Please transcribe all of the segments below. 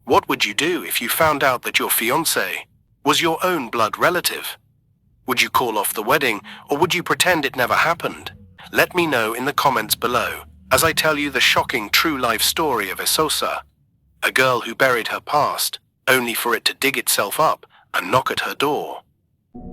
What would you do if you found out that your fiancé was your own blood relative? Would you call off the wedding, or would you pretend it never happened? Let me know in the comments below, as I tell you the shocking true-life story of Esosa, a girl who buried her past, only for it to dig itself up and knock at her door.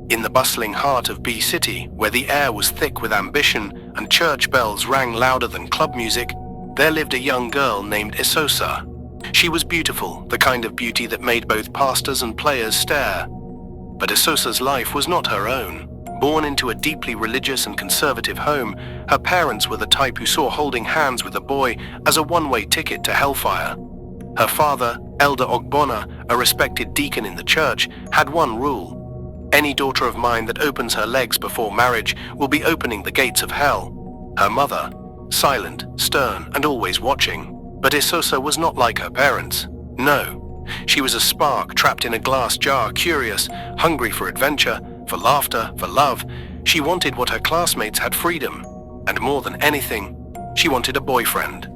In the bustling heart of B City, where the air was thick with ambition and church bells rang louder than club music, there lived a young girl named Esosa. She was beautiful, the kind of beauty that made both pastors and players stare. But Esosa's life was not her own. Born into a deeply religious and conservative home, her parents were the type who saw holding hands with a boy as a one-way ticket to hellfire. Her father, Elder Ogbonna, a respected deacon in the church, had one rule: any daughter of mine that opens her legs before marriage will be opening the gates of hell. Her mother, silent, stern, and always watching. But Esosa was not like her parents. No. She was a spark trapped in a glass jar, curious, hungry for adventure, for laughter, for love. She wanted what her classmates had: freedom. And more than anything, she wanted a boyfriend.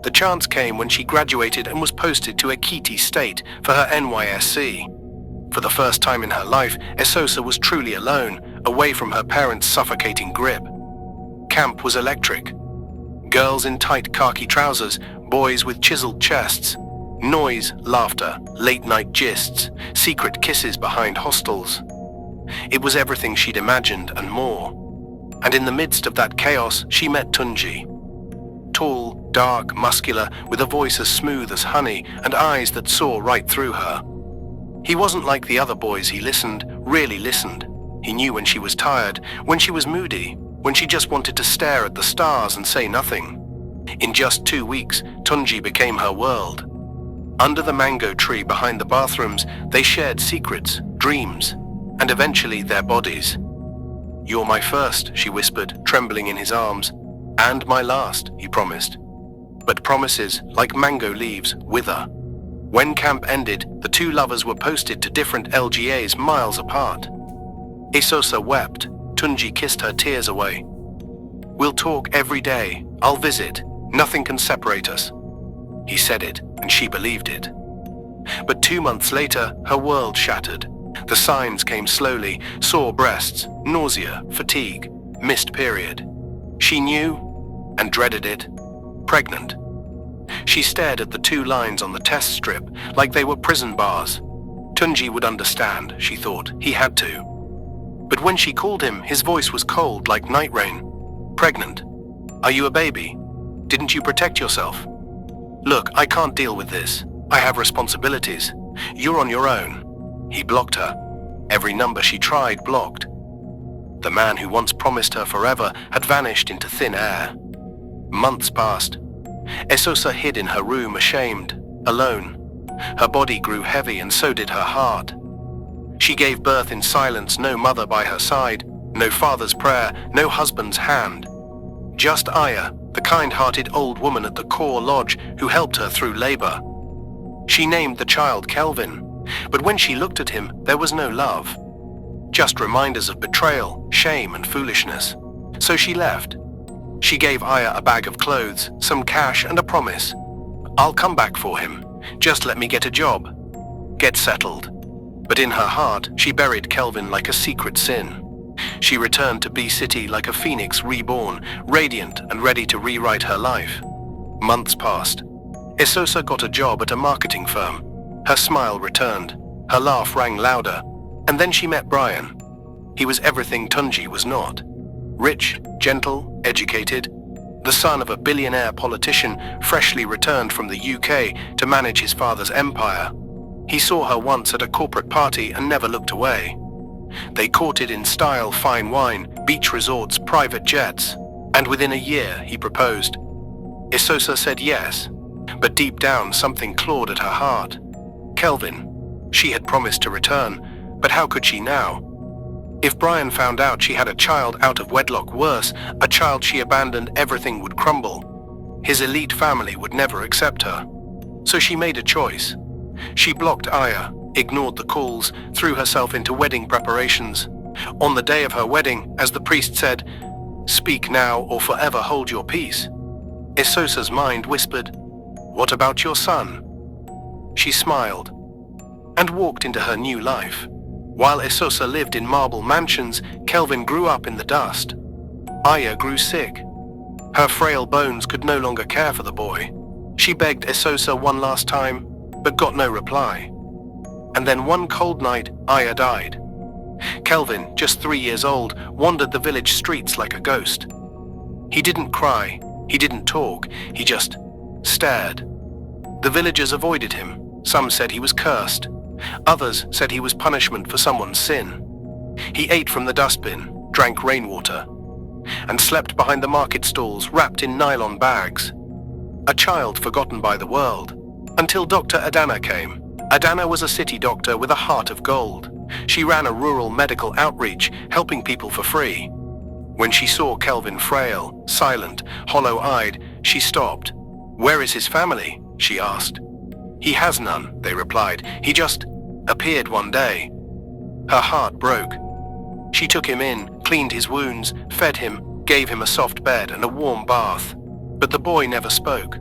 The chance came when she graduated and was posted to Ekiti State for her NYSC. For the first time in her life, Esosa was truly alone, away from her parents' suffocating grip. Camp was electric. Girls in tight khaki trousers, boys with chiseled chests. Noise, laughter, late-night gists, secret kisses behind hostels. It was everything she'd imagined and more. And in the midst of that chaos, she met Tunji. Tall, dark, muscular, with a voice as smooth as honey and eyes that saw right through her. He wasn't like the other boys. He listened, really listened. He knew when she was tired, when she was moody, when she just wanted to stare at the stars and say nothing. In just 2 weeks, Tunji became her world. Under the mango tree behind the bathrooms, they shared secrets, dreams, and eventually their bodies. "You're my first," she whispered, trembling in his arms. "And my last," he promised. But promises, like mango leaves, wither. When camp ended, the two lovers were posted to different LGAs miles apart. Esosa wept. Tunji kissed her tears away. "We'll talk every day. I'll visit. Nothing can separate us." He said it, and she believed it. But 2 months later, her world shattered. The signs came slowly: sore breasts, nausea, fatigue, missed period. She knew, and dreaded it: pregnant. She stared at the 2 lines on the test strip like they were prison bars. Tunji would understand, she thought. He had to. But when she called him, his voice was cold like night rain. "Pregnant? Are you a baby? Didn't you protect yourself? Look, I can't deal with this. I have responsibilities. You're on your own." He blocked her. Every number she tried blocked. The man who once promised her forever had vanished into thin air. Months passed. Esosa hid in her room, ashamed, alone. Her body grew heavy, and so did her heart. She gave birth in silence, no mother by her side, no father's prayer, no husband's hand. Just Aya, the kind-hearted old woman at the Core Lodge who helped her through labor. She named the child Kelvin, but when she looked at him, there was no love. Just reminders of betrayal, shame, and foolishness. So she left. She gave Aya a bag of clothes, some cash, and a promise. "I'll come back for him. Just let me get a job. Get settled." But in her heart, she buried Kelvin like a secret sin. She returned to B City like a phoenix reborn, radiant and ready to rewrite her life. Months passed. Esosa got a job at a marketing firm. Her smile returned. Her laugh rang louder. And then she met Brian. He was everything Tunji was not. Rich, gentle, educated. The son of a billionaire politician freshly returned from the UK to manage his father's empire. He saw her once at a corporate party and never looked away. They courted in style, fine wine, beach resorts, private jets. And within a year, he proposed. Esosa said yes, but deep down something clawed at her heart. Kelvin. She had promised to return, but how could she now? If Brian found out she had a child out of wedlock, worse, a child she abandoned, everything would crumble. His elite family would never accept her. So she made a choice. She blocked Aya, ignored the calls, threw herself into wedding preparations. On the day of her wedding, as the priest said, "Speak now or forever hold your peace," Esosa's mind whispered, "What about your son?" She smiled and walked into her new life. While Esosa lived in marble mansions, Kelvin grew up in the dust. Aya grew sick. Her frail bones could no longer care for the boy. She begged Esosa one last time, but got no reply. And then one cold night, Aya died. Kelvin, just 3 years old, wandered the village streets like a ghost. He didn't cry, he didn't talk, he just stared. The villagers avoided him. Some said he was cursed. Others said he was punishment for someone's sin. He ate from the dustbin, drank rainwater, and slept behind the market stalls wrapped in nylon bags. A child forgotten by the world. Until Dr. Adana came. Adana was a city doctor with a heart of gold. She ran a rural medical outreach, helping people for free. When she saw Kelvin frail, silent, hollow-eyed, she stopped. "Where is his family?" she asked. "He has none," they replied. "He just appeared one day." Her heart broke. She took him in, cleaned his wounds, fed him, gave him a soft bed and a warm bath. But the boy never spoke.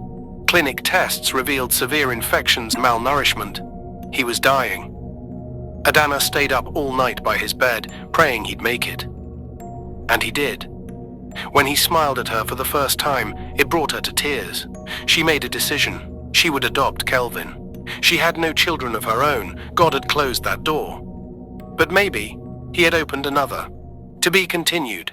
Clinic tests revealed severe infections and malnourishment. He was dying. Adana stayed up all night by his bed, praying he'd make it. And he did. When he smiled at her for the first time, it brought her to tears. She made a decision. She would adopt Kelvin. She had no children of her own. God had closed that door. But maybe he had opened another. To be continued.